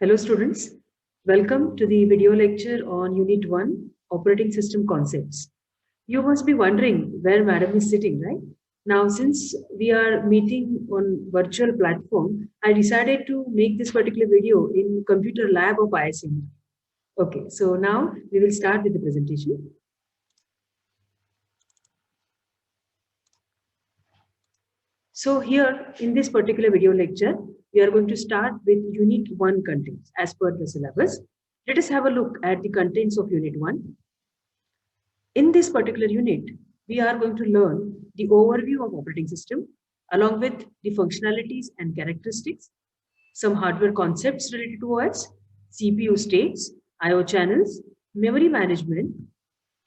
Hello students, welcome to the video lecture on Unit 1 Operating System Concepts. You must be wondering where madam is sitting, right? Now since we are meeting on virtual platform, I decided to make this particular video in computer lab of ISM. Okay, so now we will start with the presentation. So here in this particular video lecture, we are going to start with Unit 1 contents as per the syllabus. Let us have a look at the contents of Unit 1. In this particular unit, we are going to learn the overview of operating system along with the functionalities and characteristics, some hardware concepts related to OS, CPU states, I/O channels, memory management,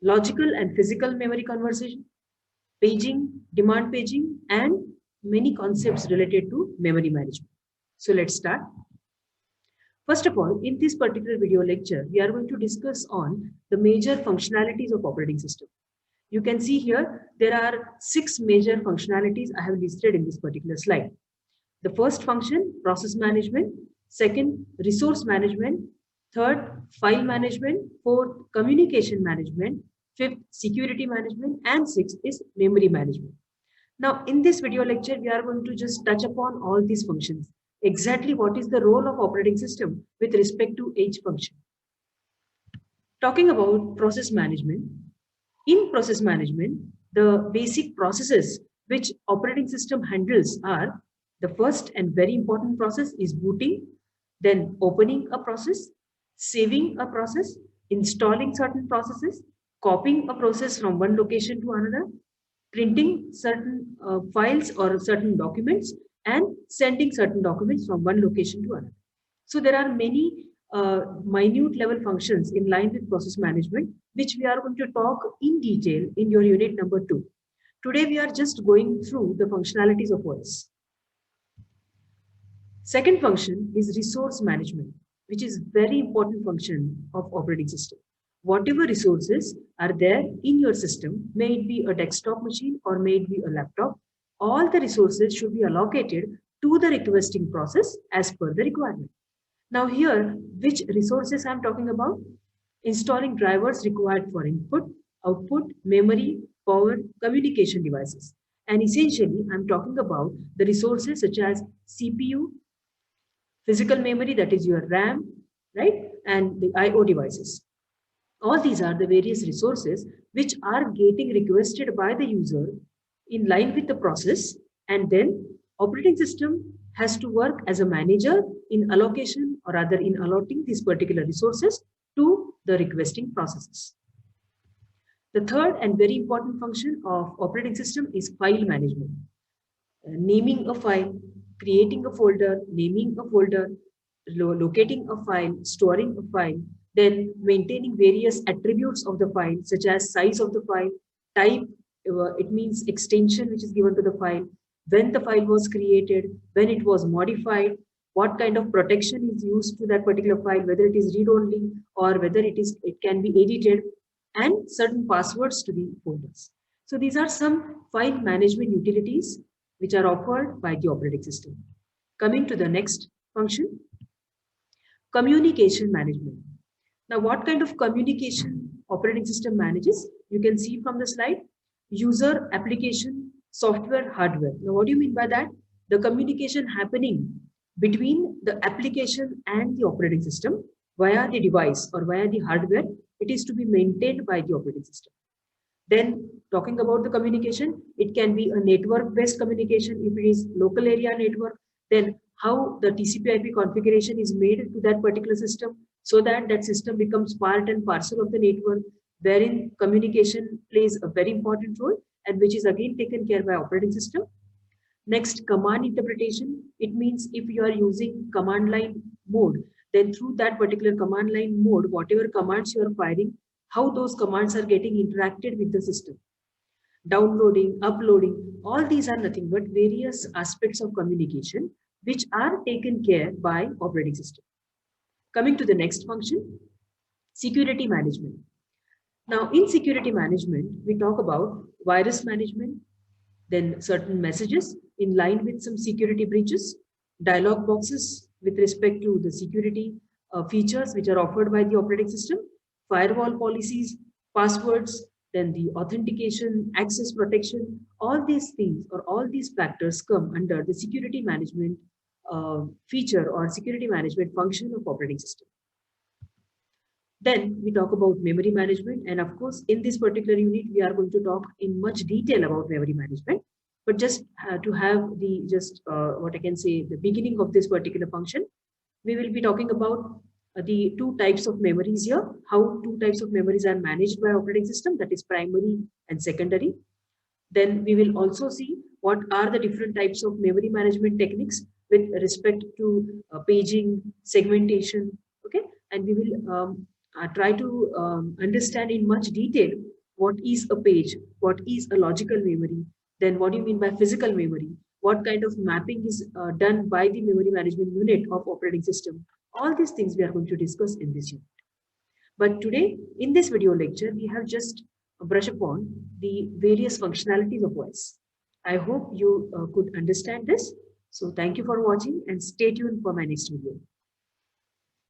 logical and physical memory conversion, paging, demand paging, and many concepts related to memory management. So let's start. First of all, in this particular video lecture, we are going to discuss on the major functionalities of operating system. You can see here, there are 6 major functionalities I have listed in this particular slide. The first function, process management. Second, resource management. Third, file management. Fourth, communication management. Fifth, security management. And sixth is memory management. Now, in this video lecture, we are going to just touch upon all these functions. Exactly what is the role of operating system with respect to each function. Talking about process management. In process management, the basic processes which operating system handles are the first and very important process is booting, then opening a process, saving a process, installing certain processes, copying a process from one location to another, printing certain files or certain documents, and sending certain documents from one location to another. So there are many minute level functions in line with process management, which we are going to talk in detail in your unit number 2. Today we are just going through the functionalities of OS. Second function is resource management, which is very important function of operating system. Whatever resources are there in your system, may it be a desktop machine or may it be a laptop, all the resources should be allocated to the requesting process as per the requirement. Now here, which resources I'm talking about? Installing drivers required for input, output, memory, power, communication devices. And essentially, I'm talking about the resources such as CPU, physical memory, that is your RAM, right? And the I/O devices. All these are the various resources which are getting requested by the user in line with the process, and then operating system has to work as a manager in allocation or rather in allotting these particular resources to the requesting processes. The third and very important function of operating system is file management. Naming a file, creating a folder, naming a folder, locating a file, storing a file, then maintaining various attributes of the file, such as size of the file, type, it means extension which is given to the file, when the file was created, when it was modified, what kind of protection is used to that particular file, whether it is read-only or whether it can be edited, and certain passwords to the folders. So these are some file management utilities which are offered by the operating system. Coming to the next function, communication management. Now, what kind of communication operating system manages? You can see from the slide, user, application, software, hardware. Now, what do you mean by that? The communication happening between the application and the operating system via the device or via the hardware, it is to be maintained by the operating system. Then talking about the communication, it can be a network-based communication if it is local area network, then how the TCP/IP configuration is made to that particular system so that that system becomes part and parcel of the network, wherein communication plays a very important role and which is again taken care by operating system. Next, command interpretation. It means if you are using command line mode, then through that particular command line mode, whatever commands you are firing, how those commands are getting interacted with the system. Downloading, uploading, all these are nothing but various aspects of communication which are taken care by operating system. Coming to the next function, security management. Now, in security management, we talk about virus management, then certain messages in line with some security breaches, dialog boxes with respect to the security features which are offered by the operating system, firewall policies, passwords, then the authentication, access protection, all these things or all these factors come under the security management feature or security management function of operating system. Then we talk about memory management. And of course, in this particular unit, we are going to talk in much detail about memory management. But just to have the what I can say, the beginning of this particular function, we will be talking about the two types of memories here, how two types of memories are managed by operating system, that is primary and secondary. Then we will also see what are the different types of memory management techniques with respect to paging, segmentation, okay? And we will try to understand in much detail what is a page, what is a logical memory, then what do you mean by physical memory, what kind of mapping is done by the memory management unit of operating system. All these things we are going to discuss in this unit. But today, in this video lecture, we have just brushed upon the various functionalities of OS. I hope you could understand this. So thank you for watching and stay tuned for my next video.